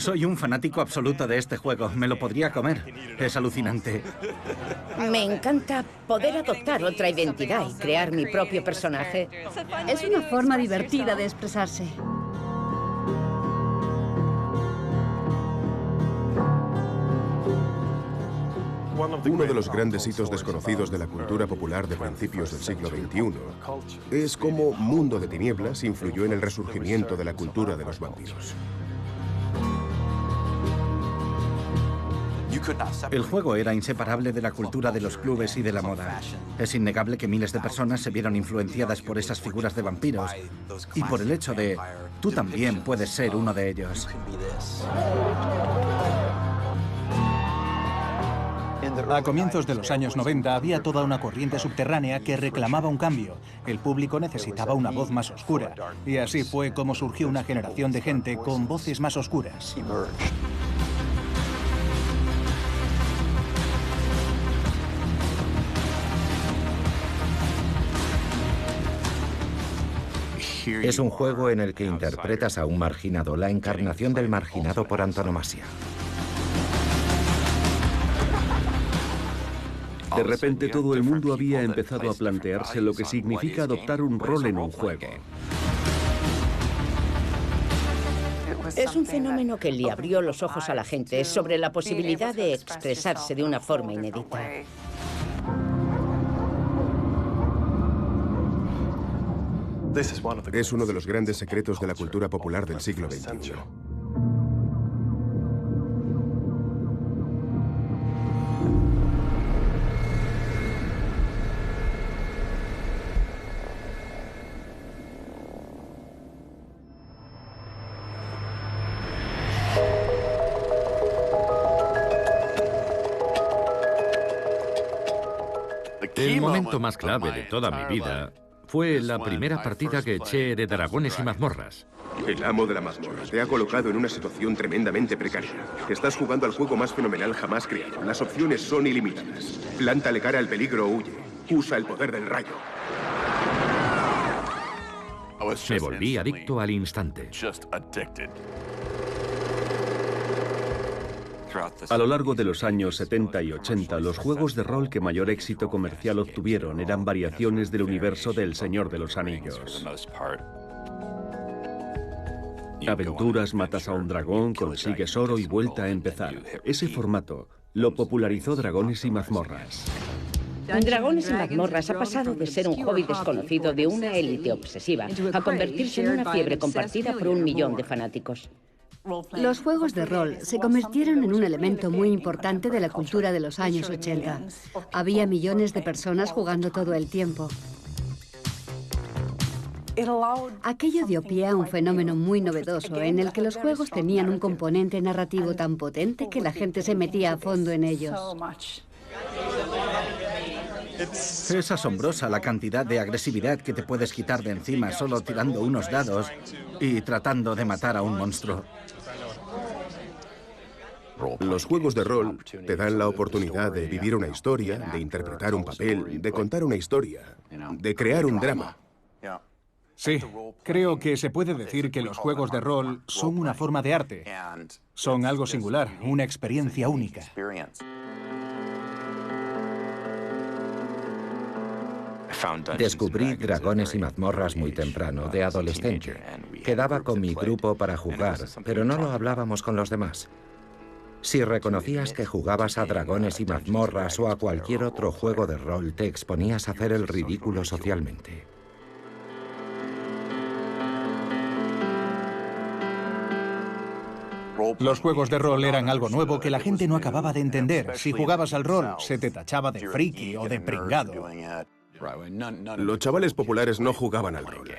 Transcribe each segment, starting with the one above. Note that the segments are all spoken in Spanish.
Soy un fanático absoluto de este juego. Me lo podría comer. Es alucinante. Me encanta poder adoptar otra identidad y crear mi propio personaje. Es una forma divertida de expresarse. Uno de los grandes hitos desconocidos de la cultura popular de principios del siglo XXI es cómo Mundo de Tinieblas influyó en el resurgimiento de la cultura de los vampiros. El juego era inseparable de la cultura de los clubes y de la moda. Es innegable que miles de personas se vieron influenciadas por esas figuras de vampiros y por el hecho de tú también puedes ser uno de ellos. A comienzos de los años 90 había toda una corriente subterránea que reclamaba un cambio. El público necesitaba una voz más oscura. Y así fue como surgió una generación de gente con voces más oscuras. Es un juego en el que interpretas a un marginado, la encarnación del marginado por antonomasia. De repente todo el mundo había empezado a plantearse lo que significa adoptar un rol en un juego. Es un fenómeno que le abrió los ojos a la gente sobre la posibilidad de expresarse de una forma inédita. Es uno de los grandes secretos de la cultura popular del siglo XXI. El momento más clave de toda mi vida fue la primera partida que eché de Dragones y Mazmorras. El amo de la mazmorra te ha colocado en una situación tremendamente precaria. Estás jugando al juego más fenomenal jamás creado. Las opciones son ilimitadas. Plántale cara al peligro o huye. Usa el poder del rayo. Me volví adicto al instante. A lo largo de los años 70 y 80, los juegos de rol que mayor éxito comercial obtuvieron eran variaciones del universo del Señor de los Anillos. Aventuras, matas a un dragón, consigues oro y vuelta a empezar. Ese formato lo popularizó Dragones y Mazmorras. Dragones y Mazmorras ha pasado de ser un hobby desconocido de una élite obsesiva a convertirse en una fiebre compartida por 1 millón de fanáticos. Los juegos de rol se convirtieron en un elemento muy importante de la cultura de los años 80. Había millones de personas jugando todo el tiempo. Aquello dio pie a un fenómeno muy novedoso en el que los juegos tenían un componente narrativo tan potente que la gente se metía a fondo en ellos. Es asombrosa la cantidad de agresividad que te puedes quitar de encima solo tirando unos dados y tratando de matar a un monstruo. Los juegos de rol te dan la oportunidad de vivir una historia, de interpretar un papel, de contar una historia, de crear un drama. Sí, creo que se puede decir que los juegos de rol son una forma de arte. Son algo singular, una experiencia única. Descubrí Dragones y Mazmorras muy temprano, de adolescente. Quedaba con mi grupo para jugar, pero no lo hablábamos con los demás. Si reconocías que jugabas a Dragones y Mazmorras o a cualquier otro juego de rol, te exponías a hacer el ridículo socialmente. Los juegos de rol eran algo nuevo que la gente no acababa de entender. Si jugabas al rol, se te tachaba de friki o de pringado. Los chavales populares no jugaban al rol.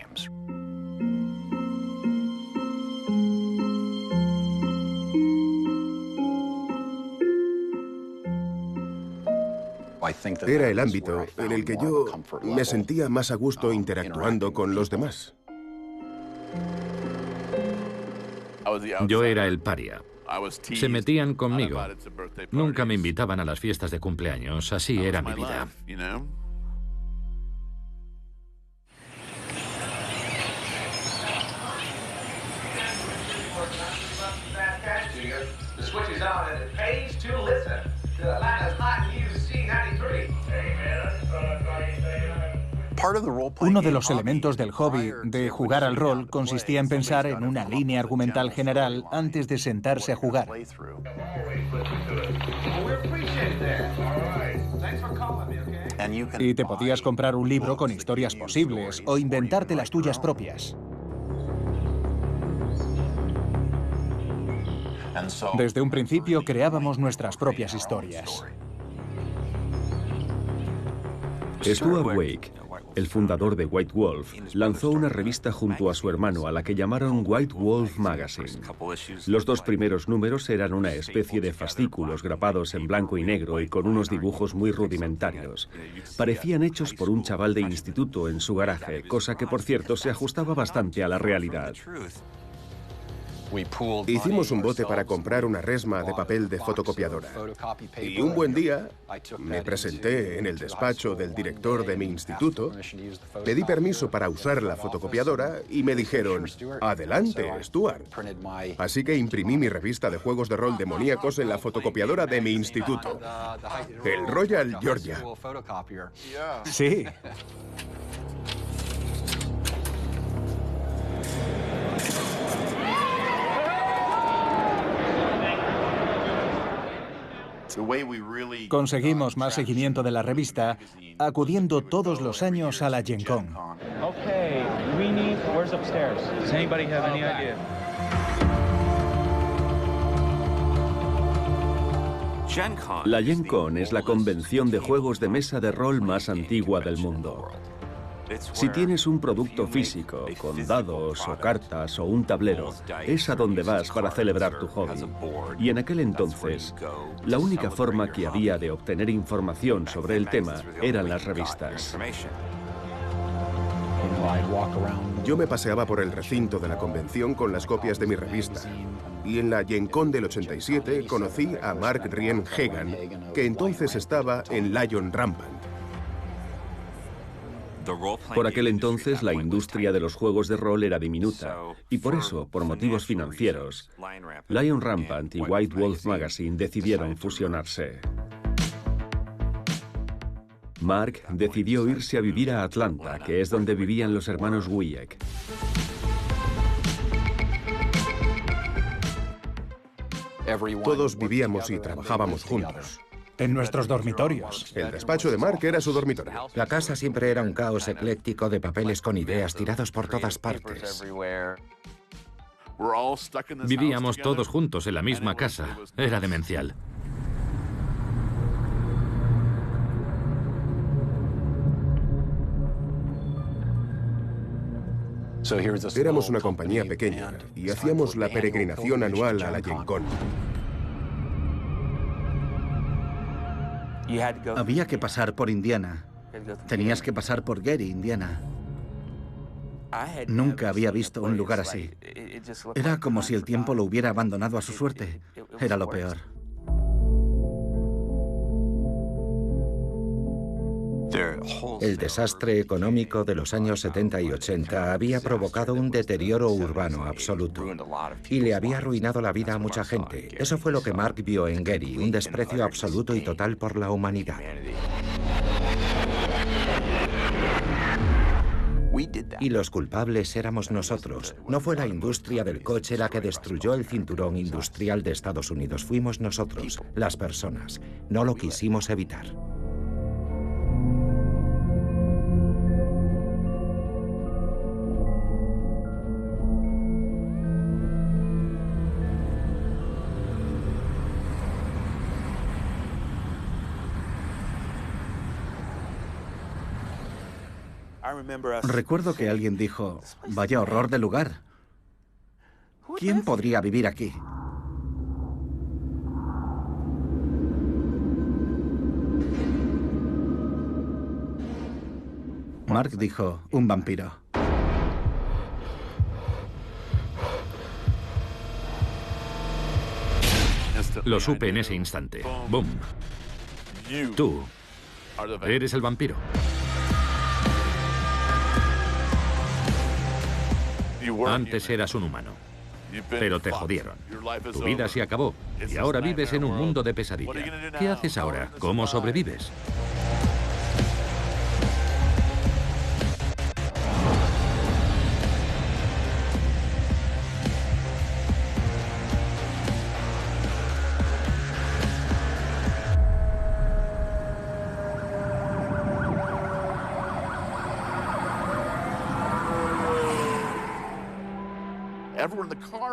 Era el ámbito en el que yo me sentía más a gusto interactuando con los demás. Yo era el paria. Se metían conmigo. Nunca me invitaban a las fiestas de cumpleaños. Así era mi vida. The switch is on and it pays to listen to Atlanta's Hot News C93. Uno de los elementos del hobby de jugar al rol consistía en pensar en una línea argumental general antes de sentarse a jugar. Y te podías comprar un libro con historias posibles o inventarte las tuyas propias. Desde un principio creábamos nuestras propias historias. Stuart Wake, el fundador de White Wolf, lanzó una revista junto a su hermano a la que llamaron White Wolf Magazine. Los 2 primeros números eran una especie de fascículos grapados en blanco y negro y con unos dibujos muy rudimentarios. Parecían hechos por un chaval de instituto en su garaje, cosa que por cierto se ajustaba bastante a la realidad. Hicimos un bote para comprar una resma de papel de fotocopiadora. Y un buen día me presenté en el despacho del director de mi instituto, pedí permiso para usar la fotocopiadora y me dijeron, adelante, Stuart. Así que imprimí mi revista de juegos de rol demoníacos en la fotocopiadora de mi instituto, el Royal Georgia. Sí. Conseguimos más seguimiento de la revista acudiendo todos los años a la Gen Con. La Gen Con es la convención de juegos de mesa de rol más antigua del mundo. Si tienes un producto físico, con dados o cartas o un tablero, es a donde vas para celebrar tu hobby. Y en aquel entonces, la única forma que había de obtener información sobre el tema eran las revistas. Yo me paseaba por el recinto de la convención con las copias de mi revista. Y en la Gen Con del 87 conocí a Mark Rien Hagan, que entonces estaba en Lion Rampant. Por aquel entonces, la industria de los juegos de rol era diminuta, y por eso, por motivos financieros, Lion Rampant y White Wolf Magazine decidieron fusionarse. Mark decidió irse a vivir a Atlanta, que es donde vivían los hermanos Wieck. Todos vivíamos y trabajábamos juntos. En nuestros dormitorios. El despacho de Mark era su dormitorio. La casa siempre era un caos ecléctico de papeles con ideas tirados por todas partes. Vivíamos todos juntos en la misma casa. Era demencial. Éramos una compañía pequeña y hacíamos la peregrinación anual a la Gen Con. Había que pasar por Indiana. Tenías que pasar por Gary, Indiana. Nunca había visto un lugar así. Era como si el tiempo lo hubiera abandonado a su suerte. Era lo peor. El desastre económico de los años 70 y 80 había provocado un deterioro urbano absoluto y le había arruinado la vida a mucha gente. Eso fue lo que Mark vio en Gary, un desprecio absoluto y total por la humanidad. Y los culpables éramos nosotros. No fue la industria del coche la que destruyó el cinturón industrial de Estados Unidos. Fuimos nosotros, las personas. No lo quisimos evitar. Recuerdo que alguien dijo, vaya horror de lugar. ¿Quién podría vivir aquí? Mark dijo, un vampiro. Lo supe en ese instante. ¡Bum! Tú eres el vampiro. Antes eras un humano. pero te jodieron. Tu vida se acabó y ahora vives en un mundo de pesadilla. ¿Qué haces ahora? ¿Cómo sobrevives?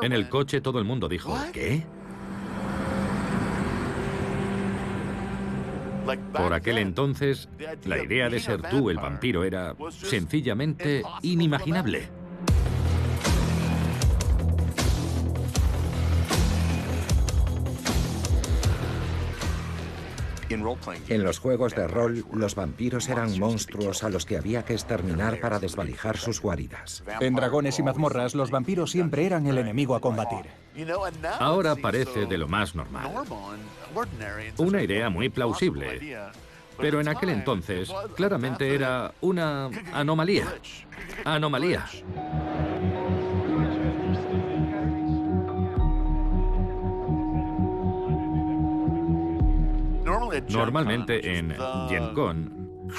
En el coche todo el mundo dijo, ¿qué? Por aquel entonces, la idea de ser tú el vampiro era sencillamente inimaginable. En los juegos de rol, los vampiros eran monstruos a los que había que exterminar para desvalijar sus guaridas. En Dragones y Mazmorras, los vampiros siempre eran el enemigo a combatir. Ahora parece de lo más normal. Una idea muy plausible. Pero en aquel entonces, claramente era una anomalía. Anomalía. Normalmente en Gen Con,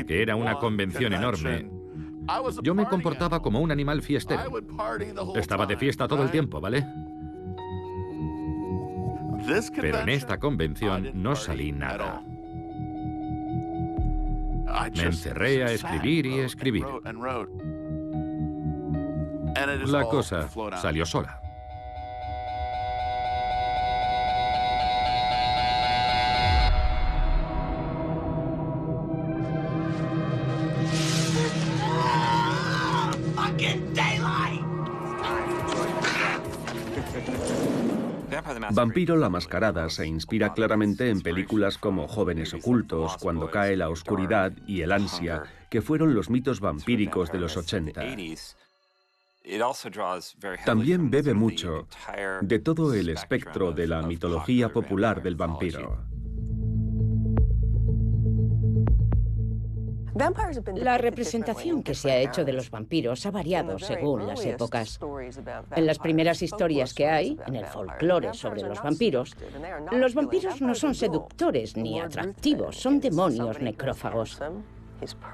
que era una convención enorme, yo me comportaba como un animal fiestero. Estaba de fiesta todo el tiempo, ¿vale? Pero en esta convención no salí nada. Me encerré a escribir y escribir. La cosa salió sola. Vampiro la Mascarada se inspira claramente en películas como Jóvenes Ocultos, Cuando cae la oscuridad y El ansia, que fueron los mitos vampíricos de los 80. También bebe mucho de todo el espectro de la mitología popular del vampiro. La representación que se ha hecho de los vampiros ha variado según las épocas. En las primeras historias que hay, en el folclore sobre los vampiros no son seductores ni atractivos, son demonios necrófagos.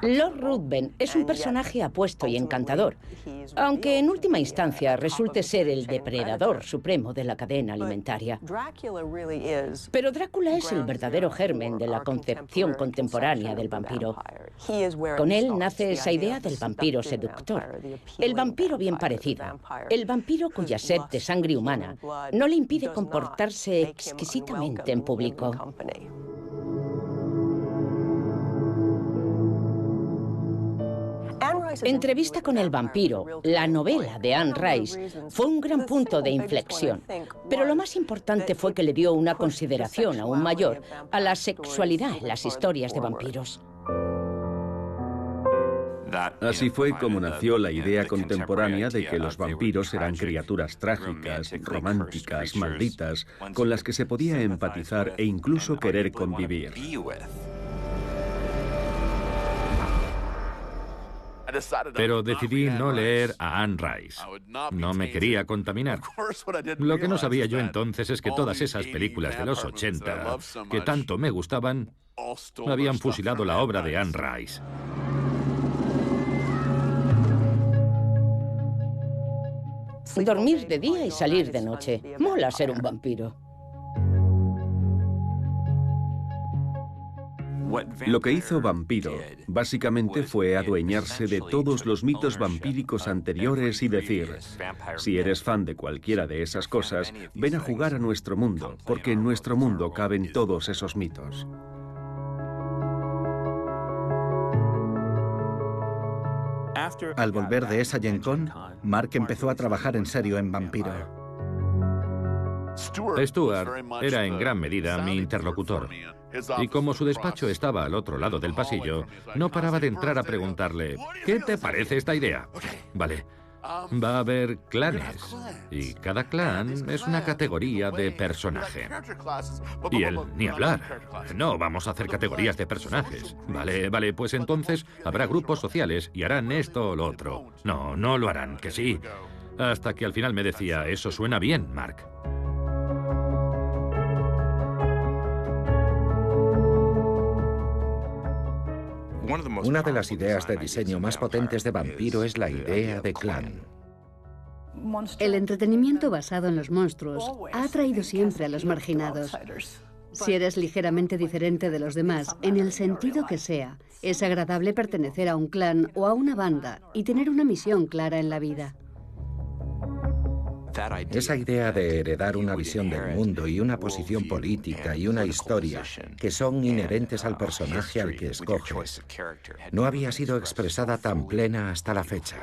Lord Ruthven es un personaje apuesto y encantador, aunque en última instancia resulte ser el depredador supremo de la cadena alimentaria. Pero Drácula es el verdadero germen de la concepción contemporánea del vampiro. Con él nace esa idea del vampiro seductor, el vampiro bien parecido, el vampiro cuya sed de sangre humana no le impide comportarse exquisitamente en público. Entrevista con el vampiro, la novela de Anne Rice, fue un gran punto de inflexión, pero lo más importante fue que le dio una consideración aún mayor a la sexualidad en las historias de vampiros. Así fue como nació la idea contemporánea de que los vampiros eran criaturas trágicas, románticas, malditas, con las que se podía empatizar e incluso querer convivir. Pero decidí no leer a Anne Rice. No me quería contaminar. Lo que no sabía yo entonces es que todas esas películas de los 80, que tanto me gustaban, habían fusilado la obra de Anne Rice. Dormir de día y salir de noche. Mola ser un vampiro. Lo que hizo Vampiro, básicamente, fue adueñarse de todos los mitos vampíricos anteriores y decir, si eres fan de cualquiera de esas cosas, ven a jugar a nuestro mundo, porque en nuestro mundo caben todos esos mitos. Al volver de esa Gen Con, Mark empezó a trabajar en serio en Vampiro. Stuart era en gran medida mi interlocutor. Y como su despacho estaba al otro lado del pasillo, no paraba de entrar a preguntarle, ¿qué te parece esta idea? Vale, va a haber clanes, y cada clan es una categoría de personaje. Y él, ni hablar. No, vamos a hacer categorías de personajes. Vale, pues entonces habrá grupos sociales y harán esto o lo otro. No, no lo harán, que sí. Hasta que al final me decía, eso suena bien, Mark. Una de las ideas de diseño más potentes de Vampiro es la idea de clan. El entretenimiento basado en los monstruos ha atraído siempre a los marginados. Si eres ligeramente diferente de los demás, en el sentido que sea, es agradable pertenecer a un clan o a una banda y tener una misión clara en la vida. Esa idea de heredar una visión del mundo y una posición política y una historia que son inherentes al personaje al que escoges no había sido expresada tan plena hasta la fecha.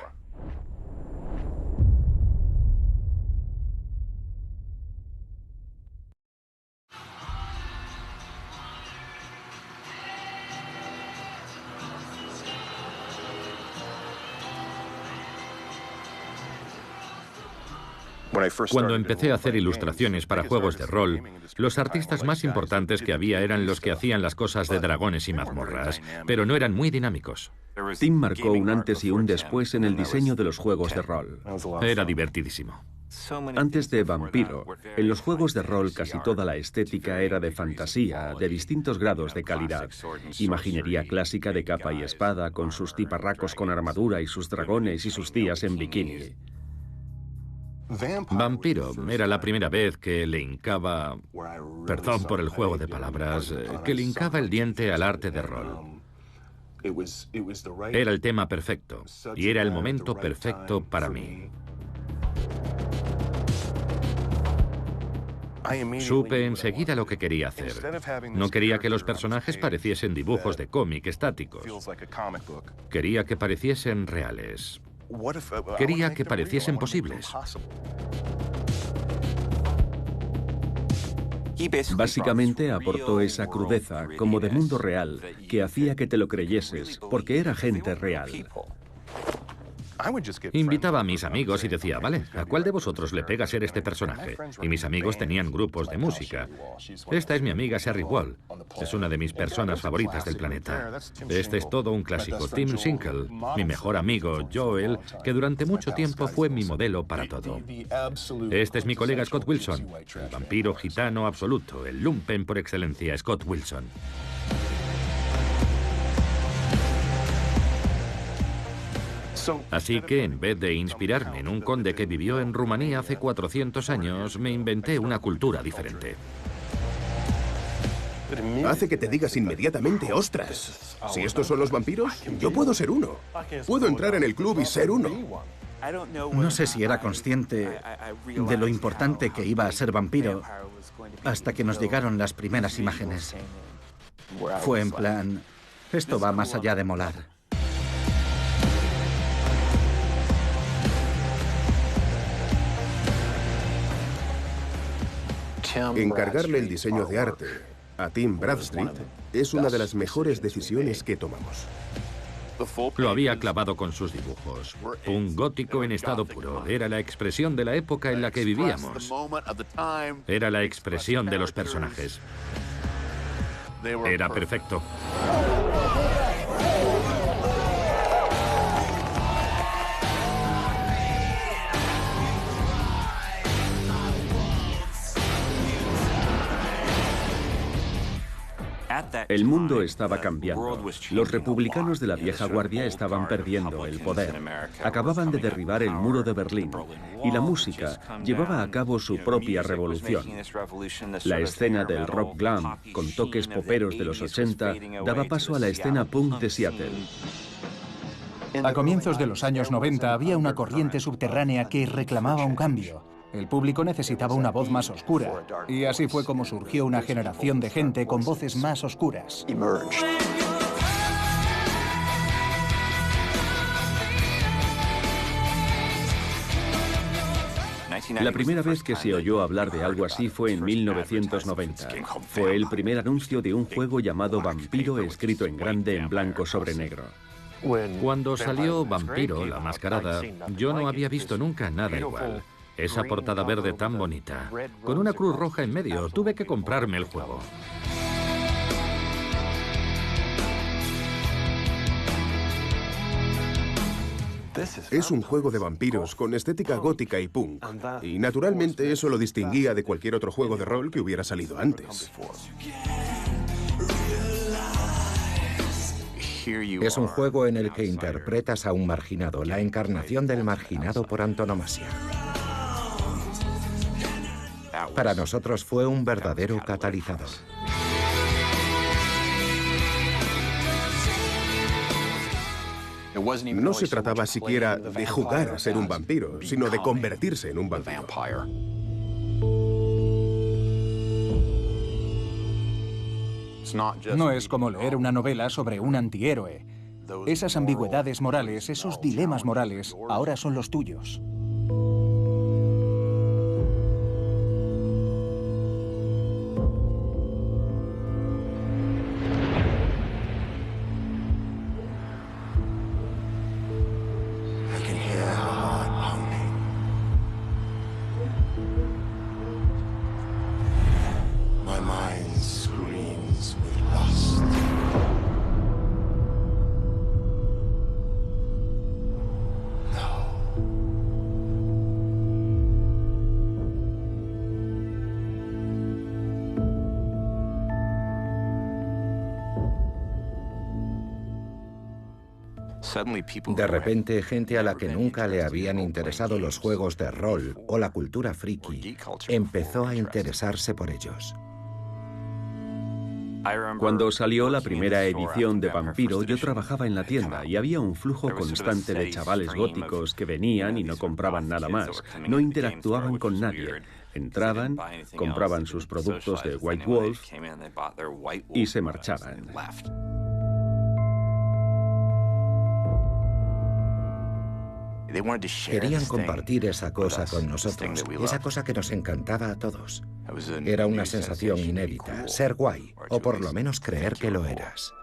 Cuando empecé a hacer ilustraciones para juegos de rol, los artistas más importantes que había eran los que hacían las cosas de dragones y mazmorras, pero no eran muy dinámicos. Tim marcó un antes y un después en el diseño de los juegos de rol. Era divertidísimo. Antes de Vampiro, en los juegos de rol casi toda la estética era de fantasía, de distintos grados de calidad. Imaginería clásica de capa y espada, con sus tiparracos con armadura y sus dragones y sus tías en bikini. Vampiro era la primera vez que le hincaba, perdón por el juego de palabras, que le hincaba el diente al arte de rol. Era el tema perfecto y era el momento perfecto para mí. Supe enseguida lo que quería hacer. No quería que los personajes pareciesen dibujos de cómic estáticos. Quería que pareciesen reales. Quería que pareciesen posibles. Básicamente aportó esa crudeza, como de mundo real, que hacía que te lo creyeses, porque era gente real. Invitaba a mis amigos y decía, vale, ¿a cuál de vosotros le pega ser este personaje? Y mis amigos tenían grupos de música. Esta es mi amiga Sherry Wall. Es una de mis personas favoritas del planeta. Este es todo un clásico. Tim Sinkle, mi mejor amigo Joel, que durante mucho tiempo fue mi modelo para todo. Este es mi colega Scott Wilson, el vampiro gitano absoluto, el lumpen por excelencia, Scott Wilson. Así que, en vez de inspirarme en un conde que vivió en Rumanía hace 400 años, me inventé una cultura diferente. Hace que te digas inmediatamente, ¡ostras! Si estos son los vampiros, yo puedo ser uno. Puedo entrar en el club y ser uno. No sé si era consciente de lo importante que iba a ser vampiro hasta que nos llegaron las primeras imágenes. Fue en plan, esto va más allá de molar. Encargarle el diseño de arte a Tim Bradstreet es una de las mejores decisiones que tomamos. Lo había clavado con sus dibujos. Un gótico en estado puro. Era la expresión de la época en la que vivíamos. Era la expresión de los personajes. Era perfecto. El mundo estaba cambiando. Los republicanos de la vieja guardia estaban perdiendo el poder. Acababan de derribar el muro de Berlín. Y la música llevaba a cabo su propia revolución. La escena del rock glam, con toques poperos de los 80, daba paso a la escena punk de Seattle. A comienzos de los años 90 había una corriente subterránea que reclamaba un cambio. El público necesitaba una voz más oscura, y así fue como surgió una generación de gente con voces más oscuras. La primera vez que se oyó hablar de algo así fue en 1990. Fue el primer anuncio de un juego llamado Vampiro, escrito en grande en blanco sobre negro. Cuando salió Vampiro, la mascarada, yo no había visto nunca nada igual. Esa portada verde tan bonita, con una cruz roja en medio, tuve que comprarme el juego. Es un juego de vampiros con estética gótica y punk, y naturalmente eso lo distinguía de cualquier otro juego de rol que hubiera salido antes. Es un juego en el que interpretas a un marginado, la encarnación del marginado por antonomasia. Para nosotros fue un verdadero catalizador. No se trataba siquiera de jugar a ser un vampiro, sino de convertirse en un vampiro. No es como leer una novela sobre un antihéroe. Esas ambigüedades morales, esos dilemas morales, ahora son los tuyos. De repente, gente a la que nunca le habían interesado los juegos de rol o la cultura friki empezó a interesarse por ellos. Cuando salió la primera edición de Vampiro, yo trabajaba en la tienda y había un flujo constante de chavales góticos que venían y no compraban nada más, no interactuaban con nadie. Entraban, compraban sus productos de White Wolf y se marchaban. Querían compartir esa cosa con nosotros, esa cosa que nos encantaba a todos. Era una sensación inédita, ser guay, o por lo menos creer que lo eras.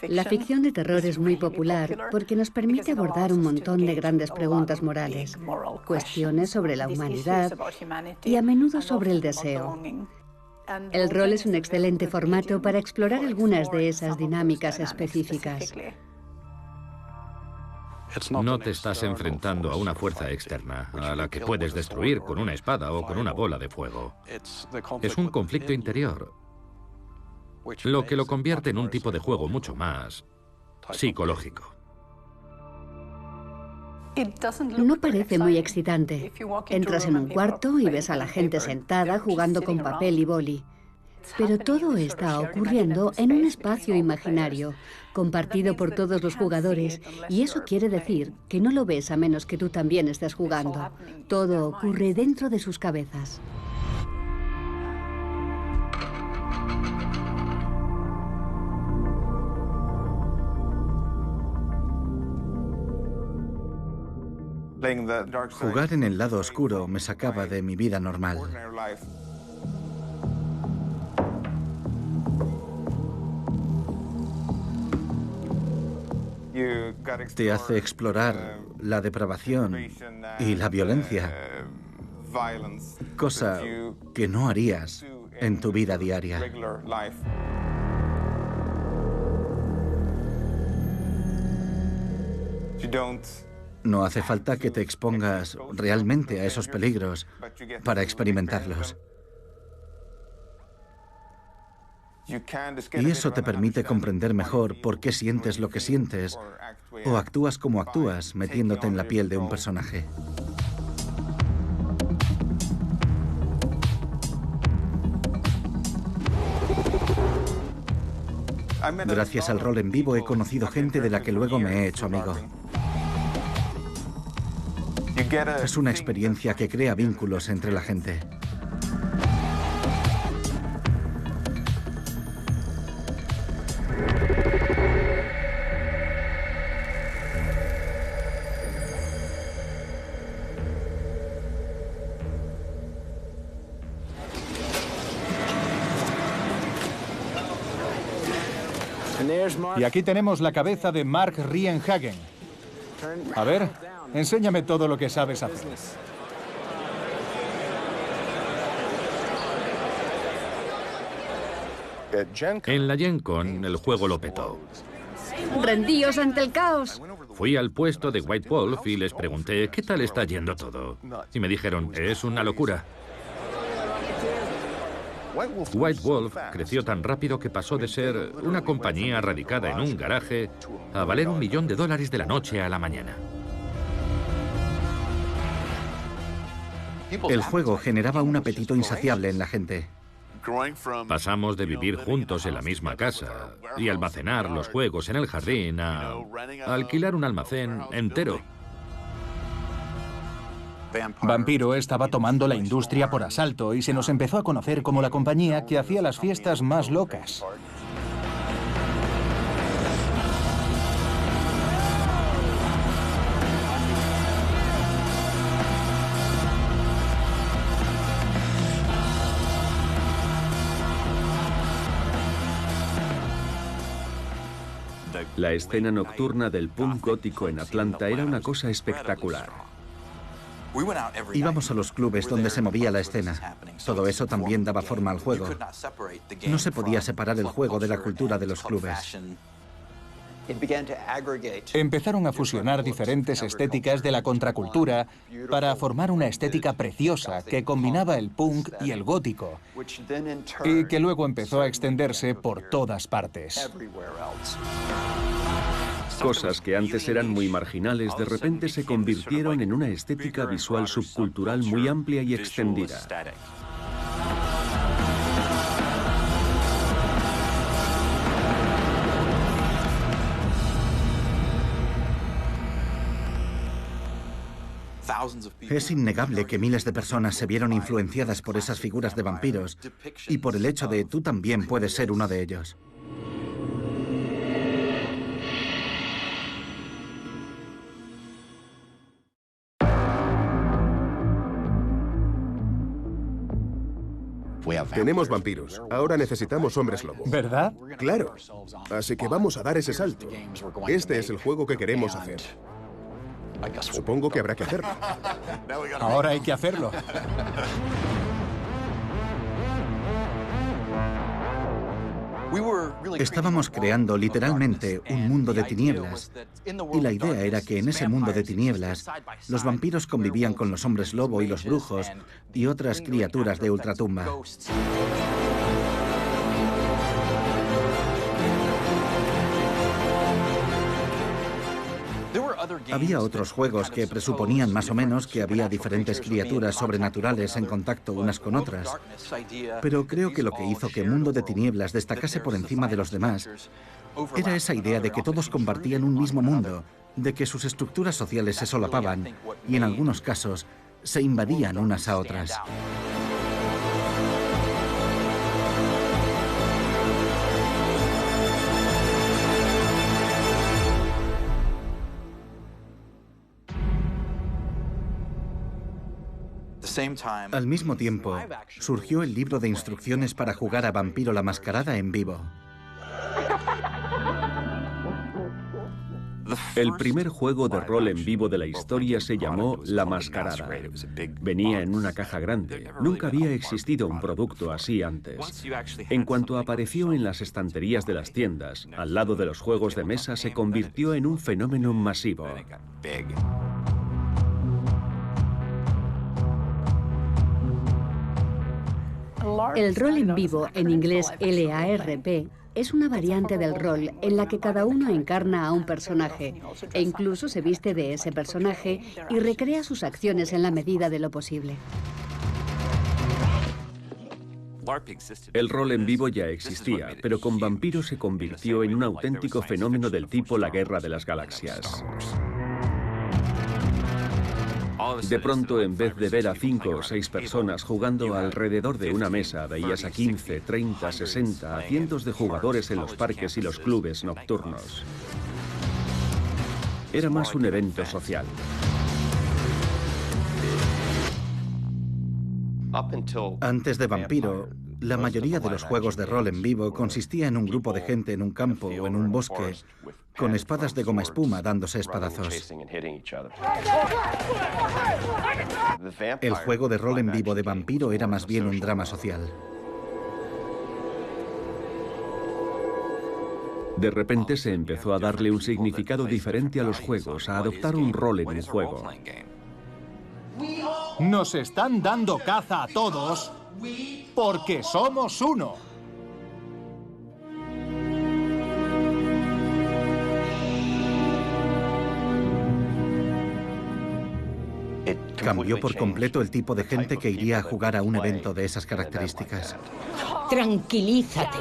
La ficción de terror es muy popular porque nos permite abordar un montón de grandes preguntas morales, cuestiones sobre la humanidad y a menudo sobre el deseo. El rol es un excelente formato para explorar algunas de esas dinámicas específicas. No te estás enfrentando a una fuerza externa, a la que puedes destruir con una espada o con una bola de fuego. Es un conflicto interior, lo que lo convierte en un tipo de juego mucho más psicológico. No parece muy excitante. Entras en un cuarto y ves a la gente sentada jugando con papel y boli. Pero todo está ocurriendo en un espacio imaginario, compartido por todos los jugadores, y eso quiere decir que no lo ves a menos que tú también estés jugando. Todo ocurre dentro de sus cabezas. Jugar en el lado oscuro me sacaba de mi vida normal. Te hace explorar la depravación y la violencia, cosa que no harías en tu vida diaria. No hace falta que te expongas realmente a esos peligros para experimentarlos. Y eso te permite comprender mejor por qué sientes lo que sientes o actúas como actúas metiéndote en la piel de un personaje. Gracias al rol en vivo he conocido gente de la que luego me he hecho amigo. Es una experiencia que crea vínculos entre la gente. Y aquí tenemos la cabeza de Mark Rienhagen. A ver, enséñame todo lo que sabes hacer. En la Gen Con el juego lo petó. Rendíos ante el caos. Fui al puesto de White Wolf y les pregunté qué tal está yendo todo. Y me dijeron, es una locura. White Wolf creció tan rápido que pasó de ser una compañía radicada en un garaje a valer $1 millón de la noche a la mañana. El juego generaba un apetito insaciable en la gente. Pasamos de vivir juntos en la misma casa y almacenar los juegos en el jardín a alquilar un almacén entero. Vampiro estaba tomando la industria por asalto y se nos empezó a conocer como la compañía que hacía las fiestas más locas. La escena nocturna del punk gótico en Atlanta era una cosa espectacular. Íbamos a los clubes donde se movía la escena. Todo eso también daba forma al juego. No se podía separar el juego de la cultura de los clubes. Empezaron a fusionar diferentes estéticas de la contracultura para formar una estética preciosa que combinaba el punk y el gótico, y que luego empezó a extenderse por todas partes. Cosas que antes eran muy marginales de repente se convirtieron en una estética visual subcultural muy amplia y extendida. Es innegable que miles de personas se vieron influenciadas por esas figuras de vampiros y por el hecho de tú también puedes ser uno de ellos. Tenemos vampiros. Ahora necesitamos hombres lobo. ¿Verdad? Claro. Así que vamos a dar ese salto. Este es el juego que queremos hacer. Supongo que habrá que hacerlo. Ahora hay que hacerlo. Estábamos creando literalmente un mundo de tinieblas. Y la idea era que en ese mundo de tinieblas, los vampiros convivían con los hombres lobo y los brujos y otras criaturas de ultratumba. Había otros juegos que presuponían más o menos que había diferentes criaturas sobrenaturales en contacto unas con otras. Pero creo que lo que hizo que Mundo de Tinieblas destacase por encima de los demás era esa idea de que todos compartían un mismo mundo, de que sus estructuras sociales se solapaban y en algunos casos se invadían unas a otras. Al mismo tiempo, surgió el libro de instrucciones para jugar a Vampiro la Mascarada en vivo. El primer juego de rol en vivo de la historia se llamó La Mascarada. Venía en una caja grande. Nunca había existido un producto así antes. En cuanto apareció en las estanterías de las tiendas, al lado de los juegos de mesa, se convirtió en un fenómeno masivo. El rol en vivo, en inglés LARP, es una variante del rol en la que cada uno encarna a un personaje e incluso se viste de ese personaje y recrea sus acciones en la medida de lo posible. El rol en vivo ya existía, pero con Vampiro se convirtió en un auténtico fenómeno del tipo la Guerra de las Galaxias. De pronto, en vez de ver a 5 o 6 personas jugando alrededor de una mesa, veías a 15, 30, 60, a cientos de jugadores en los parques y los clubes nocturnos. Era más un evento social. Antes de Vampiro, la mayoría de los juegos de rol en vivo consistía en un grupo de gente en un campo o en un bosque con espadas de goma espuma dándose espadazos. El juego de rol en vivo de Vampiro era más bien un drama social. De repente se empezó a darle un significado diferente a los juegos, a adoptar un rol en un juego. Nos están dando caza a todos porque somos uno. Cambió por completo el tipo de gente que iría a jugar a un evento de esas características. Tranquilízate.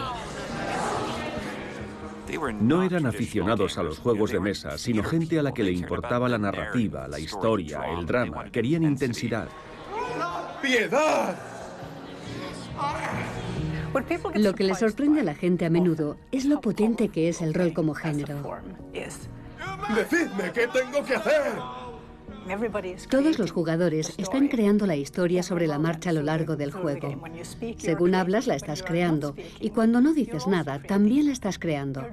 No eran aficionados a los juegos de mesa, sino gente a la que le importaba la narrativa, la historia, el drama. Querían intensidad. ¡Piedad! Lo que le sorprende a la gente a menudo es lo potente que es el rol como género. ¡Decidme qué tengo que hacer! Todos los jugadores están creando la historia sobre la marcha a lo largo del juego. Según hablas, la estás creando. Y cuando no dices nada, también la estás creando.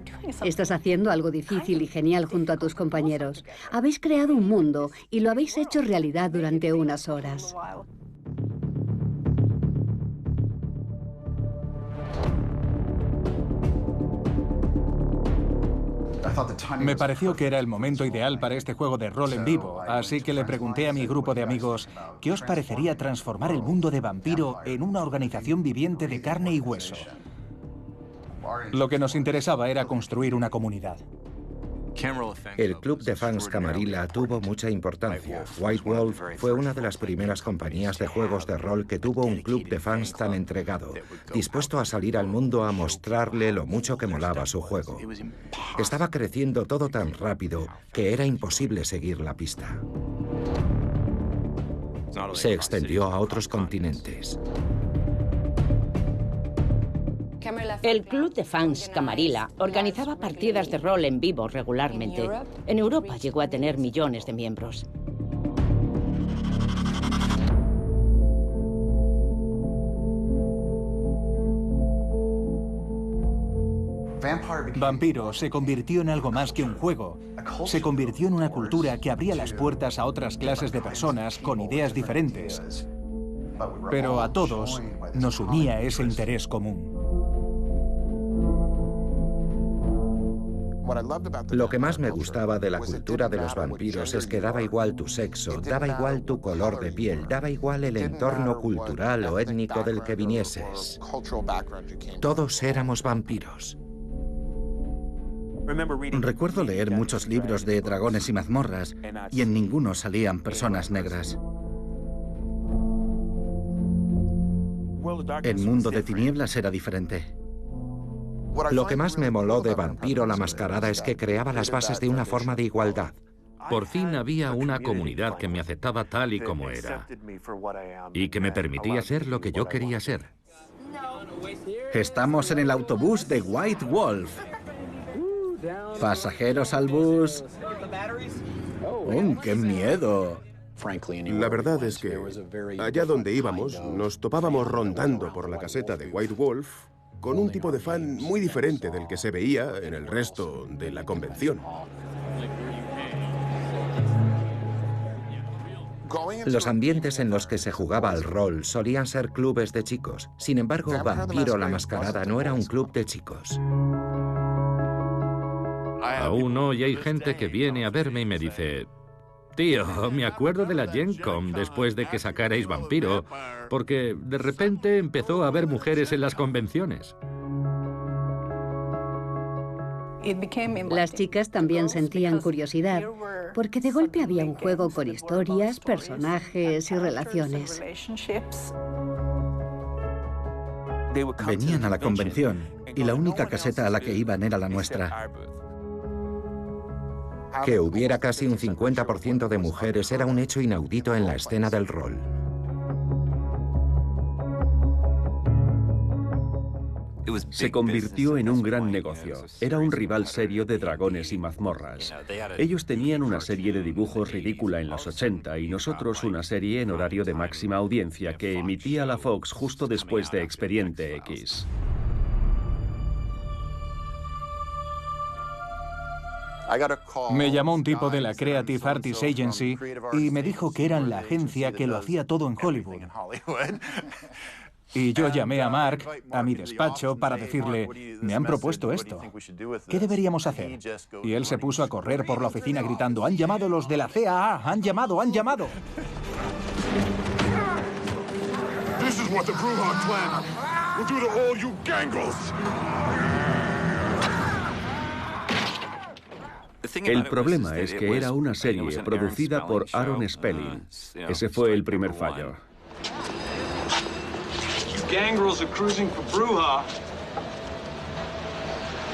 Estás haciendo algo difícil y genial junto a tus compañeros. Habéis creado un mundo y lo habéis hecho realidad durante unas horas. Me pareció que era el momento ideal para este juego de rol en vivo, así que le pregunté a mi grupo de amigos qué os parecería transformar el mundo de Vampiro en una organización viviente de carne y hueso. Lo que nos interesaba era construir una comunidad. El club de fans Camarilla tuvo mucha importancia. White Wolf fue una de las primeras compañías de juegos de rol que tuvo un club de fans tan entregado, dispuesto a salir al mundo a mostrarle lo mucho que molaba su juego. Estaba creciendo todo tan rápido que era imposible seguir la pista. Se extendió a otros continentes. El club de fans Camarilla organizaba partidas de rol en vivo regularmente. En Europa llegó a tener millones de miembros. Vampiro se convirtió en algo más que un juego. Se convirtió en una cultura que abría las puertas a otras clases de personas con ideas diferentes. Pero a todos nos unía ese interés común. Lo que más me gustaba de la cultura de los vampiros es que daba igual tu sexo, daba igual tu color de piel, daba igual el entorno cultural o étnico del que vinieses. Todos éramos vampiros. Recuerdo leer muchos libros de dragones y mazmorras, y en ninguno salían personas negras. El mundo de tinieblas era diferente. Lo que más me moló de Vampiro la Mascarada es que creaba las bases de una forma de igualdad. Por fin había una comunidad que me aceptaba tal y como era y que me permitía ser lo que yo quería ser. Estamos en el autobús de White Wolf. Pasajeros al bus. ¡Qué miedo! La verdad es que allá donde íbamos nos topábamos rondando por la caseta de White Wolf con un tipo de fan muy diferente del que se veía en el resto de la convención. Los ambientes en los que se jugaba al rol solían ser clubes de chicos. Sin embargo, Vampiro la Mascarada no era un club de chicos. Aún hoy hay gente que viene a verme y me dice: tío, me acuerdo de la Gen Con después de que sacarais Vampiro, porque de repente empezó a haber mujeres en las convenciones. Las chicas también sentían curiosidad, porque de golpe había un juego con historias, personajes y relaciones. Venían a la convención, y la única caseta a la que iban era la nuestra. Que hubiera casi un 50% de mujeres era un hecho inaudito en la escena del rol. Se convirtió en un gran negocio. Era un rival serio de dragones y mazmorras. Ellos tenían una serie de dibujos ridícula en los 80 y nosotros una serie en horario de máxima audiencia que emitía la Fox justo después de Expediente X. Me llamó un tipo de la Creative Artists Agency y me dijo que eran la agencia que lo hacía todo en Hollywood. Y yo llamé a Mark a mi despacho para decirle, me han propuesto esto. ¿Qué deberíamos hacer? Y él se puso a correr por la oficina gritando, han llamado los de la CAA, han llamado, han llamado. This is what the Brujah plan will do to all you gangles. El problema es que era una serie producida por Aaron Spelling. Ese fue el primer fallo. Gangrels are cruising for Brujah.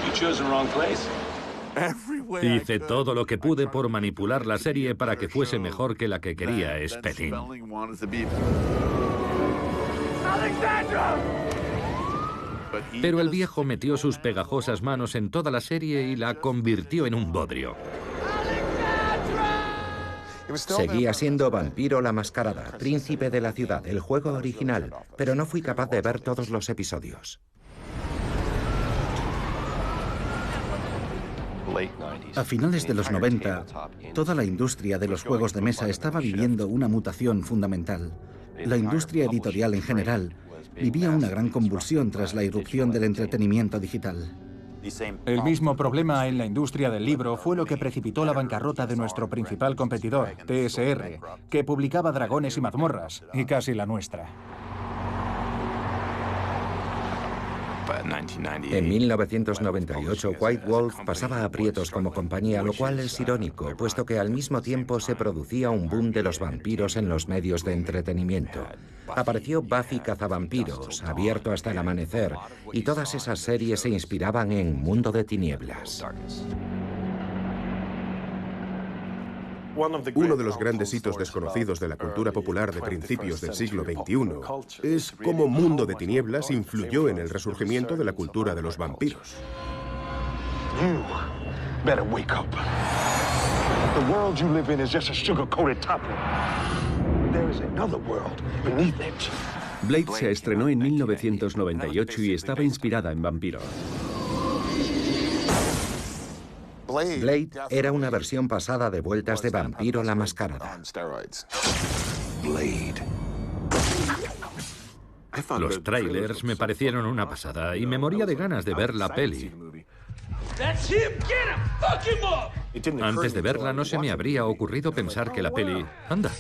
You chose the wrong place. Hice todo lo que pude por manipular la serie para que fuese mejor que la que quería Spelling. Pero el viejo metió sus pegajosas manos en toda la serie y la convirtió en un bodrio. Seguía siendo Vampiro la Mascarada, príncipe de la ciudad, el juego original, pero no fui capaz de ver todos los episodios. A finales de los 90, toda la industria de los juegos de mesa estaba viviendo una mutación fundamental. La industria editorial en general vivía una gran convulsión tras la irrupción del entretenimiento digital. El mismo problema en la industria del libro fue lo que precipitó la bancarrota de nuestro principal competidor, TSR, que publicaba Dragones y Mazmorras, y casi la nuestra. En 1998, White Wolf pasaba aprietos como compañía, lo cual es irónico, puesto que al mismo tiempo se producía un boom de los vampiros en los medios de entretenimiento. Apareció Buffy Cazavampiros, Abierto hasta el amanecer, y todas esas series se inspiraban en Mundo de Tinieblas. Uno de los grandes hitos desconocidos de la cultura popular de principios del siglo XXI es cómo Mundo de Tinieblas influyó en el resurgimiento de la cultura de los vampiros. You better wake up. The world you live in is just a sugar-coated topping. There is another world beneath it. Blade se estrenó en 1998 y estaba inspirada en vampiros. Blade era una versión pasada de vueltas de Vampiro la Mascarada. Los trailers me parecieron una pasada y me moría de ganas de ver la peli. Antes de verla no se me habría ocurrido pensar que la peli... ¡Anda!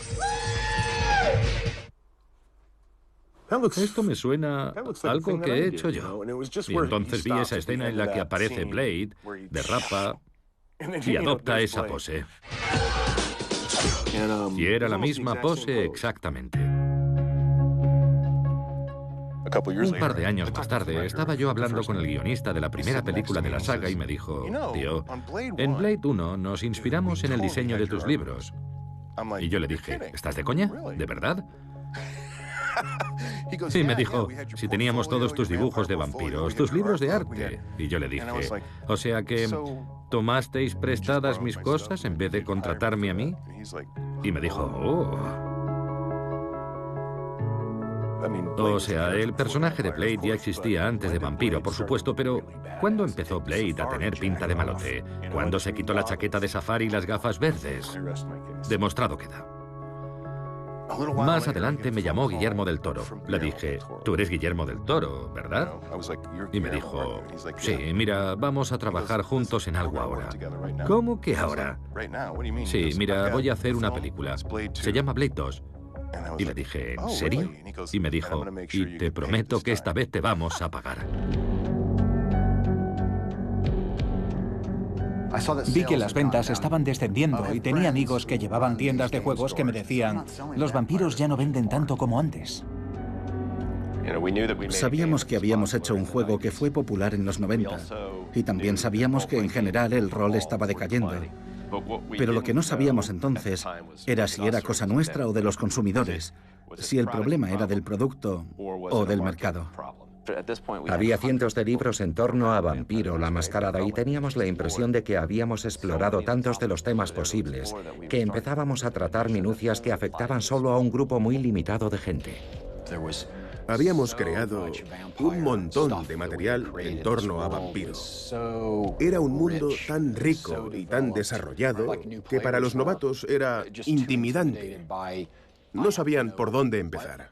Esto me suena a algo que he hecho yo. Y entonces vi esa escena en la que aparece Blade, derrapa y adopta esa pose. Y era la misma pose exactamente. Un par de años más tarde, estaba yo hablando con el guionista de la primera película de la saga y me dijo, tío, en Blade 1 nos inspiramos en el diseño de tus libros. Y yo le dije, ¿estás de coña? ¿De verdad? Y me dijo, si teníamos todos tus dibujos de vampiros, tus libros de arte. Y yo le dije, o sea que, ¿tomasteis prestadas mis cosas en vez de contratarme a mí? Y me dijo, oh. O sea, el personaje de Blade ya existía antes de Vampiro, por supuesto, pero ¿cuándo empezó Blade a tener pinta de malote? ¿Cuándo se quitó la chaqueta de safari y las gafas verdes? Demostrado queda. Más adelante me llamó Guillermo del Toro. Le dije, tú eres Guillermo del Toro, ¿verdad? Y me dijo, sí, mira, vamos a trabajar juntos en algo ahora. ¿Cómo que ahora? Sí, mira, voy a hacer una película. Se llama Blade 2. Y le dije, ¿en serio? Y me dijo, y te prometo que esta vez te vamos a pagar. Vi que las ventas estaban descendiendo y tenía amigos que llevaban tiendas de juegos que me decían, los vampiros ya no venden tanto como antes. Sabíamos que habíamos hecho un juego que fue popular en los 90 y también sabíamos que en general el rol estaba decayendo. Pero lo que no sabíamos entonces era si era cosa nuestra o de los consumidores, si el problema era del producto o del mercado. Había cientos de libros en torno a Vampiro la Mascarada y teníamos la impresión de que habíamos explorado tantos de los temas posibles que empezábamos a tratar minucias que afectaban solo a un grupo muy limitado de gente. Habíamos creado un montón de material en torno a Vampiro. Era un mundo tan rico y tan desarrollado que para los novatos era intimidante. No sabían por dónde empezar.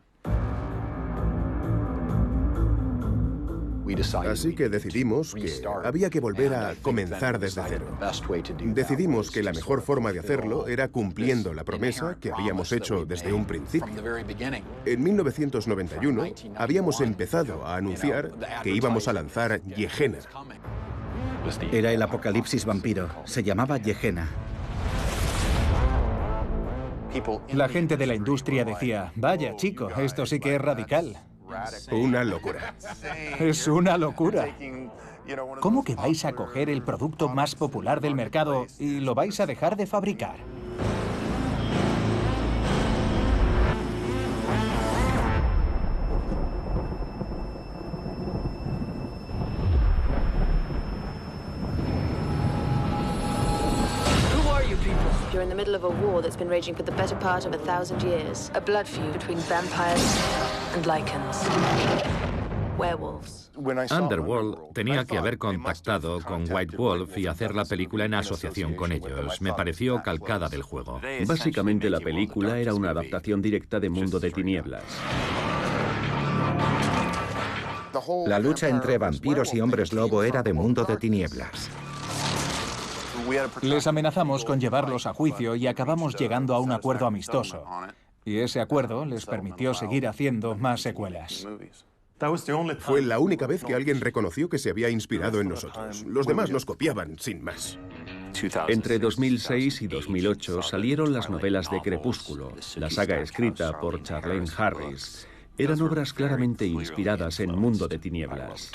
Así que decidimos que había que volver a comenzar desde cero. Decidimos que la mejor forma de hacerlo era cumpliendo la promesa que habíamos hecho desde un principio. En 1991 habíamos empezado a anunciar que íbamos a lanzar Gehenna. Era el apocalipsis vampiro. Se llamaba Gehenna. La gente de la industria decía, vaya chico, esto sí que es radical. Una locura. Es una locura. ¿Cómo que vais a coger el producto más popular del mercado y lo vais a dejar de fabricar? You're in the middle of a war that's been raging for the better part of 1,000 years. A blood feud between vampires and lycans. Werewolves. Underworld tenía que haber contactado con White Wolf y hacer la película en asociación con ellos. Me pareció calcada del juego. Básicamente la película era una adaptación directa de Mundo de Tinieblas. La lucha entre vampiros y hombres lobo era de Mundo de Tinieblas. Les amenazamos con llevarlos a juicio y acabamos llegando a un acuerdo amistoso. Y ese acuerdo les permitió seguir haciendo más secuelas. Fue la única vez que alguien reconoció que se había inspirado en nosotros. Los demás nos copiaban, sin más. Entre 2006 y 2008 salieron las novelas de Crepúsculo, la saga escrita por Charlene Harris. Eran obras claramente inspiradas en Mundo de Tinieblas.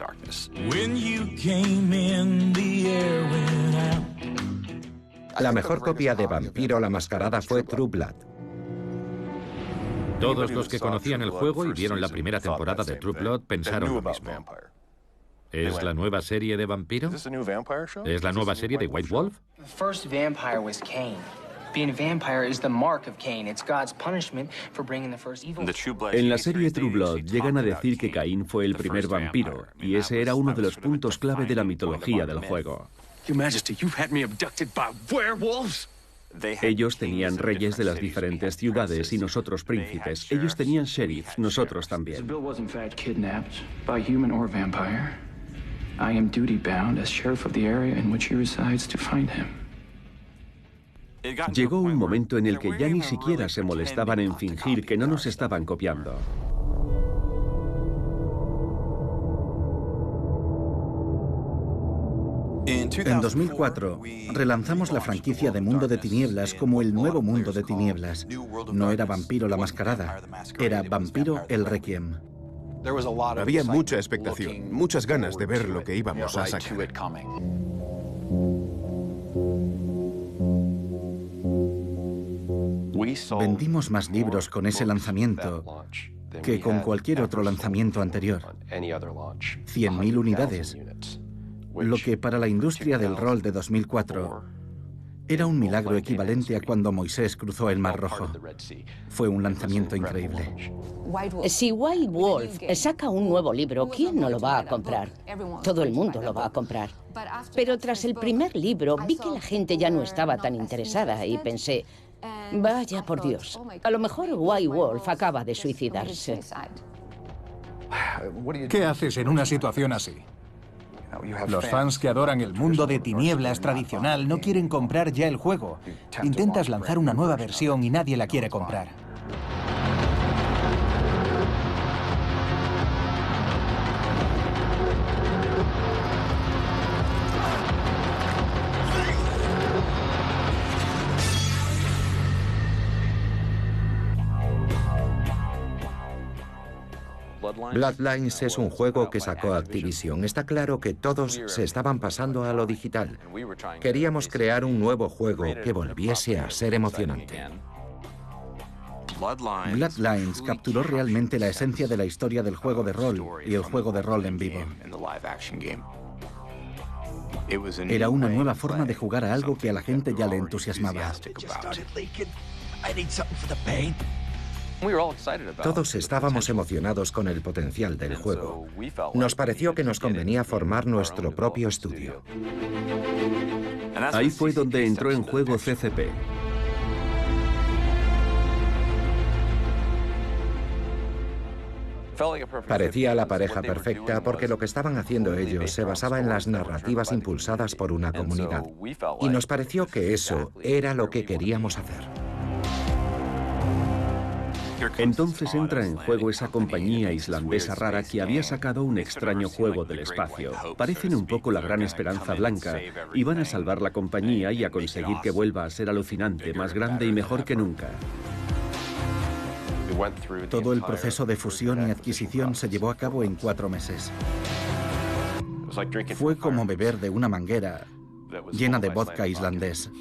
La mejor copia de Vampiro la Mascarada fue True Blood. Todos los que conocían el juego y vieron la primera temporada de True Blood pensaron lo mismo. ¿Es la nueva serie de Vampiro? ¿Es la nueva serie de White Wolf? En la serie True Blood llegan a decir que Caín fue el primer vampiro, y ese era uno de los puntos clave de la mitología del juego. Ellos tenían reyes de las diferentes ciudades y nosotros príncipes. Ellos tenían sheriffs, nosotros también. Llegó un momento en el que ya ni siquiera se molestaban en fingir que no nos estaban copiando. En 2004, relanzamos la franquicia de Mundo de Tinieblas como el nuevo Mundo de Tinieblas. No era Vampiro la Mascarada, era Vampiro el Requiem. Había mucha expectación, muchas ganas de ver lo que íbamos a sacar. Vendimos más libros con ese lanzamiento que con cualquier otro lanzamiento anterior. 100.000 unidades. Lo que para la industria del rol de 2004 era un milagro equivalente a cuando Moisés cruzó el Mar Rojo. Fue un lanzamiento increíble. Si White Wolf saca un nuevo libro, ¿quién no lo va a comprar? Todo el mundo lo va a comprar. Pero tras el primer libro vi que la gente ya no estaba tan interesada y pensé, vaya por Dios, a lo mejor White Wolf acaba de suicidarse. ¿Qué haces en una situación así? Los fans que adoran el Mundo de Tinieblas tradicional no quieren comprar ya el juego. Intentas lanzar una nueva versión y nadie la quiere comprar. Bloodlines es un juego que sacó Activision. Está claro que todos se estaban pasando a lo digital. Queríamos crear un nuevo juego que volviese a ser emocionante. Bloodlines capturó realmente la esencia de la historia del juego de rol y el juego de rol en vivo. Era una nueva forma de jugar a algo que a la gente ya le entusiasmaba. Todos estábamos emocionados con el potencial del juego. Nos pareció que nos convenía formar nuestro propio estudio. Ahí fue donde entró en juego CCP. Parecía la pareja perfecta porque lo que estaban haciendo ellos se basaba en las narrativas impulsadas por una comunidad. Y nos pareció que eso era lo que queríamos hacer. Entonces entra en juego esa compañía islandesa rara que había sacado un extraño juego del espacio. Parecen un poco la Gran Esperanza Blanca y van a salvar la compañía y a conseguir que vuelva a ser alucinante, más grande y mejor que nunca. Todo el proceso de fusión y adquisición se llevó a cabo en 4 meses. Fue como beber de una manguera llena de vodka islandés.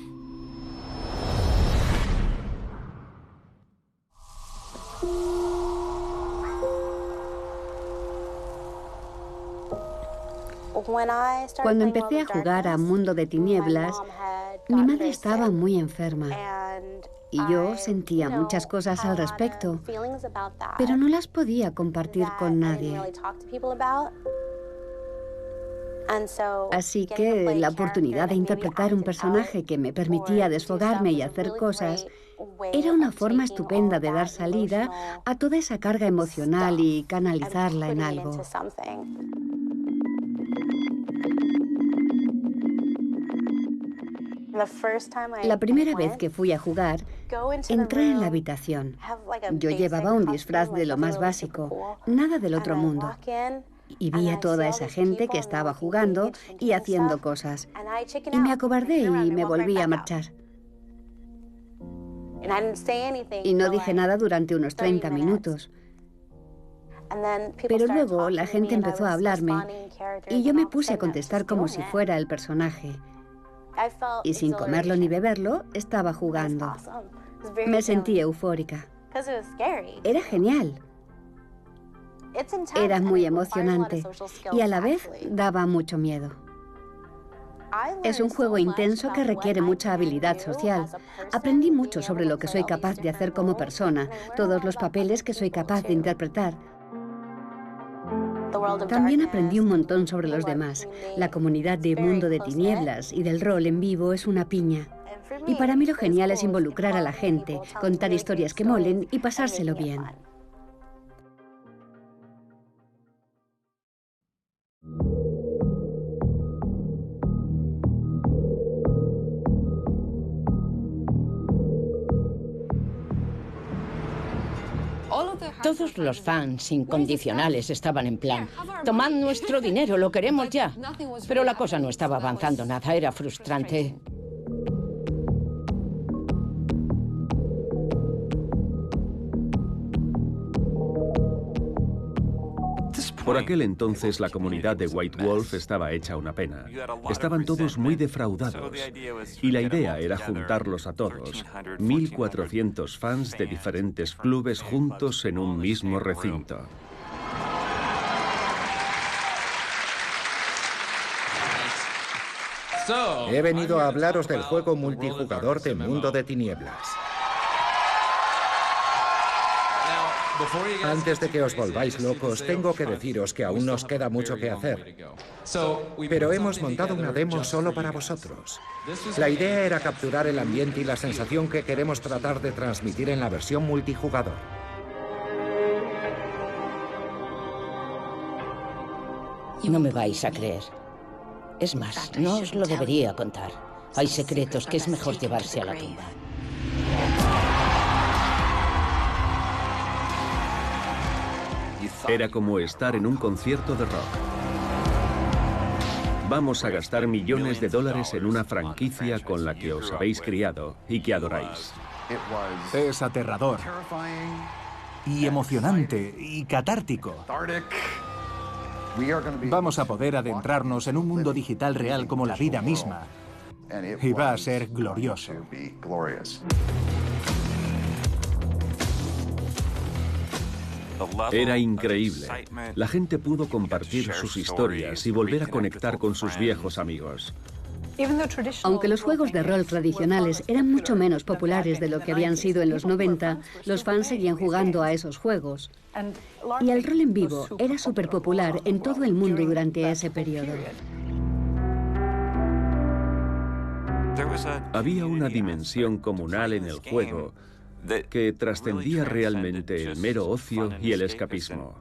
Cuando empecé a jugar a Mundo de Tinieblas, mi madre estaba muy enferma y yo sentía muchas cosas al respecto, pero no las podía compartir con nadie. Así que la oportunidad de interpretar un personaje que me permitía desfogarme y hacer cosas era una forma estupenda de dar salida a toda esa carga emocional y canalizarla en algo. La primera vez que fui a jugar, entré en la habitación. Yo llevaba un disfraz de lo más básico, nada del otro mundo. Y vi a toda esa gente que estaba jugando y haciendo cosas. Y me acobardé y me volví a marchar. Y no dije nada durante unos 30 minutos. Pero luego la gente empezó a hablarme y yo me puse a contestar como si fuera el personaje. Y sin comerlo ni beberlo, estaba jugando. Me sentí eufórica. Era genial. Era muy emocionante y a la vez daba mucho miedo. Es un juego intenso que requiere mucha habilidad social. Aprendí mucho sobre lo que soy capaz de hacer como persona, todos los papeles que soy capaz de interpretar. También aprendí un montón sobre los demás. La comunidad de Mundo de Tinieblas y del rol en vivo es una piña. Y para mí lo genial es involucrar a la gente, contar historias que molen y pasárselo bien. Todos los fans incondicionales estaban en plan, tomad nuestro dinero, lo queremos ya. Pero la cosa no estaba avanzando nada, era frustrante. Por aquel entonces la comunidad de White Wolf estaba hecha una pena. Estaban todos muy defraudados y la idea era juntarlos a todos, 1.400 fans de diferentes clubes juntos en un mismo recinto. He venido a hablaros del juego multijugador de Mundo de Tinieblas. Antes de que os volváis locos, tengo que deciros que aún nos queda mucho que hacer. Pero hemos montado una demo solo para vosotros. La idea era capturar el ambiente y la sensación que queremos tratar de transmitir en la versión multijugador. No me vais a creer. Es más, no os lo debería contar. Hay secretos que es mejor llevarse a la tumba. Era como estar en un concierto de rock. Vamos a gastar millones de dólares en una franquicia con la que os habéis criado y que adoráis. Es aterrador y emocionante y catártico. Vamos a poder adentrarnos en un mundo digital real como la vida misma. Y va a ser glorioso. Era increíble. La gente pudo compartir sus historias y volver a conectar con sus viejos amigos. Aunque los juegos de rol tradicionales eran mucho menos populares de lo que habían sido en los 90, los fans seguían jugando a esos juegos. Y el rol en vivo era súper popular en todo el mundo durante ese periodo. Había una dimensión comunal en el juego que trascendía realmente el mero ocio y el escapismo.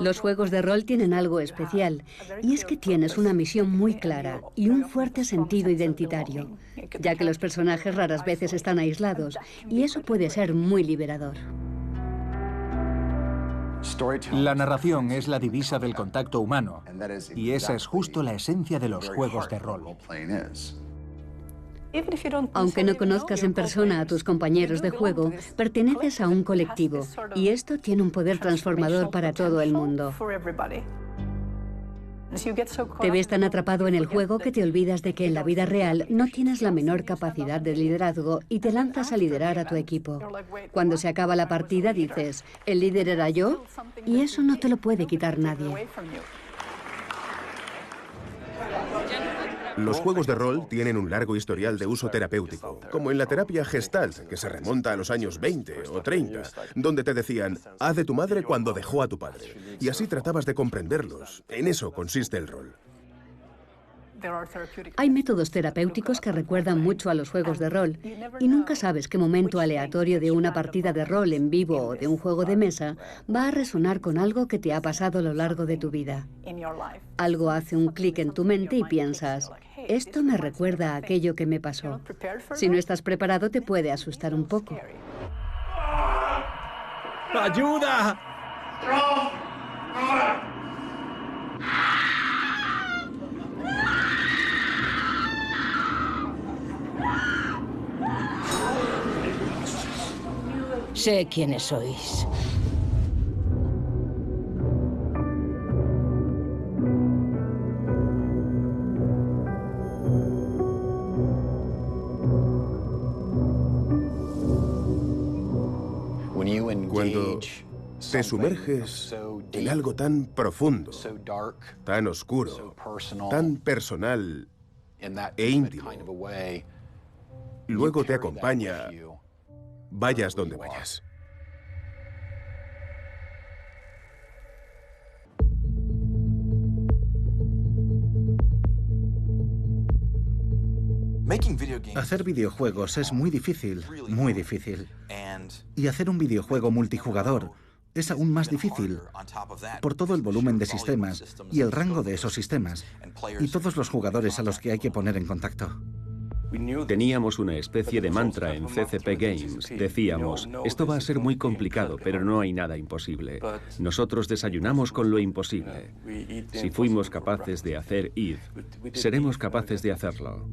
Los juegos de rol tienen algo especial, y es que tienes una misión muy clara y un fuerte sentido identitario, ya que los personajes raras veces están aislados, y eso puede ser muy liberador. La narración es la divisa del contacto humano, y esa es justo la esencia de los juegos de rol. Aunque no conozcas en persona a tus compañeros de juego, perteneces a un colectivo, y esto tiene un poder transformador para todo el mundo. Te ves tan atrapado en el juego que te olvidas de que en la vida real no tienes la menor capacidad de liderazgo y te lanzas a liderar a tu equipo. Cuando se acaba la partida dices, ¿el líder era yo? Y eso no te lo puede quitar nadie. Los juegos de rol tienen un largo historial de uso terapéutico, como en la terapia Gestalt, que se remonta a los años 20 o 30, donde te decían, haz de tu madre cuando dejó a tu padre, y así tratabas de comprenderlos. En eso consiste el rol. Hay métodos terapéuticos que recuerdan mucho a los juegos de rol, y nunca sabes qué momento aleatorio de una partida de rol en vivo o de un juego de mesa va a resonar con algo que te ha pasado a lo largo de tu vida. Algo hace un clic en tu mente y piensas, esto me recuerda a aquello que me pasó. Si no estás preparado, te puede asustar un poco. ¡Ayuda! Sé quiénes sois. Cuando te sumerges en algo tan profundo, tan oscuro, tan personal e íntimo, luego te acompaña, vayas donde vayas. Hacer videojuegos es muy difícil, muy difícil. Y hacer un videojuego multijugador es aún más difícil, por todo el volumen de sistemas y el rango de esos sistemas, y todos los jugadores a los que hay que poner en contacto. Teníamos una especie de mantra en CCP Games. Decíamos, esto va a ser muy complicado, pero no hay nada imposible. Nosotros desayunamos con lo imposible. Si fuimos capaces de hacer Eve, seremos capaces de hacerlo.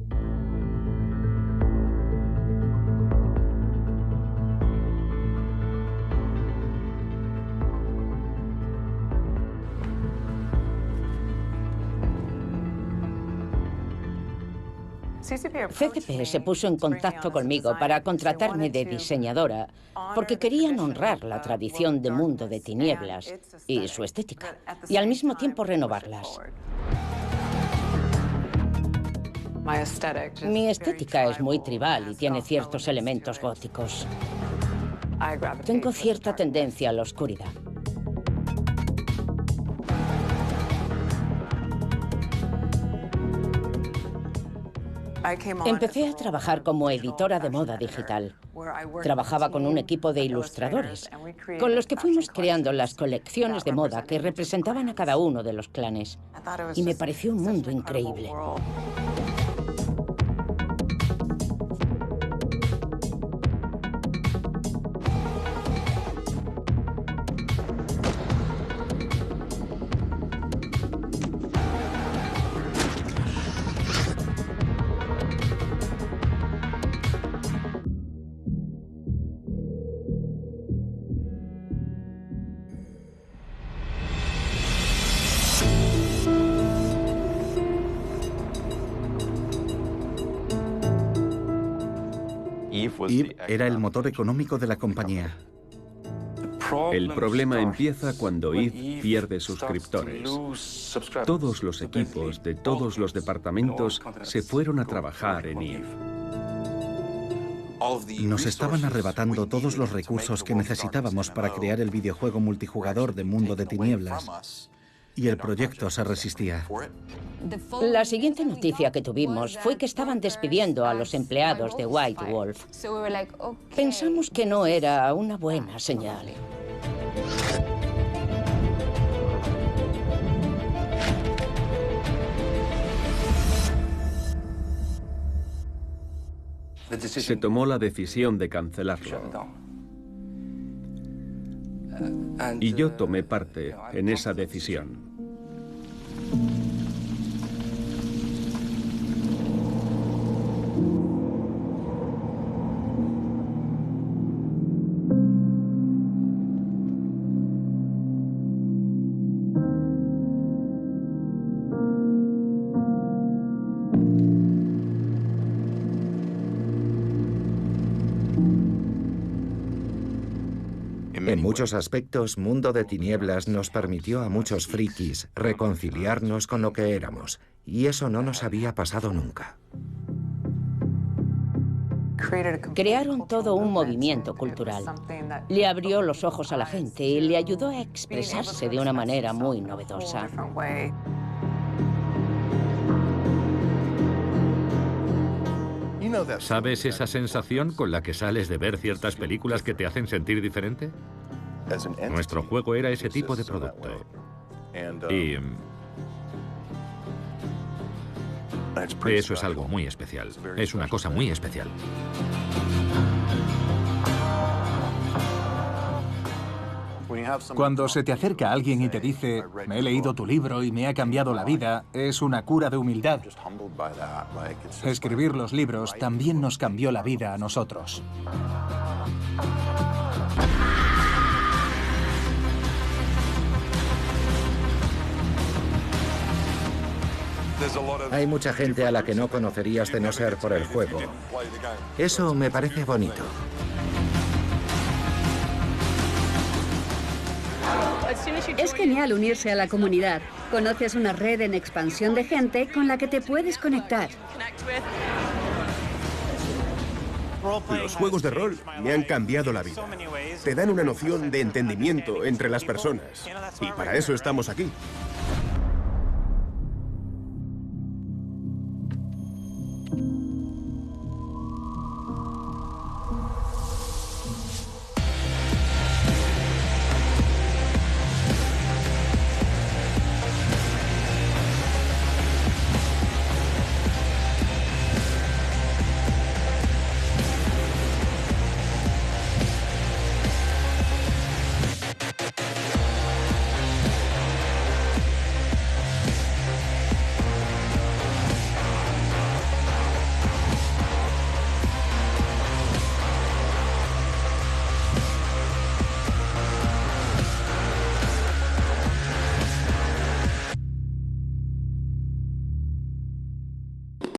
CCP se puso en contacto conmigo para contratarme de diseñadora porque querían honrar la tradición de Mundo de Tinieblas y su estética, y al mismo tiempo renovarlas. Mi estética es muy tribal y tiene ciertos elementos góticos. Tengo cierta tendencia a la oscuridad. Empecé a trabajar como editora de moda digital. Trabajaba con un equipo de ilustradores, con los que fuimos creando las colecciones de moda que representaban a cada uno de los clanes. Y me pareció un mundo increíble. Eve era el motor económico de la compañía. El problema empieza cuando Eve pierde suscriptores. Todos los equipos de todos los departamentos se fueron a trabajar en Eve. Nos estaban arrebatando todos los recursos que necesitábamos para crear el videojuego multijugador de Mundo de Tinieblas. Y el proyecto se resistía. La siguiente noticia que tuvimos fue que estaban despidiendo a los empleados de White Wolf. Pensamos que no era una buena señal. Se tomó la decisión de cancelarlo. Y yo tomé parte en esa decisión. En muchos aspectos, Mundo de Tinieblas nos permitió a muchos frikis reconciliarnos con lo que éramos, y eso no nos había pasado nunca. Crearon todo un movimiento cultural. Le abrió los ojos a la gente y le ayudó a expresarse de una manera muy novedosa. ¿Sabes esa sensación con la que sales de ver ciertas películas que te hacen sentir diferente? Nuestro juego era ese tipo de producto. Y eso es algo muy especial. Es una cosa muy especial. Cuando se te acerca alguien y te dice, me he leído tu libro y me ha cambiado la vida, es una cura de humildad. Escribir los libros también nos cambió la vida a nosotros. Hay mucha gente a la que no conocerías de no ser por el juego. Eso me parece bonito. Es genial unirse a la comunidad. Conoces una red en expansión de gente con la que te puedes conectar. Los juegos de rol me han cambiado la vida. Te dan una noción de entendimiento entre las personas. Y para eso estamos aquí.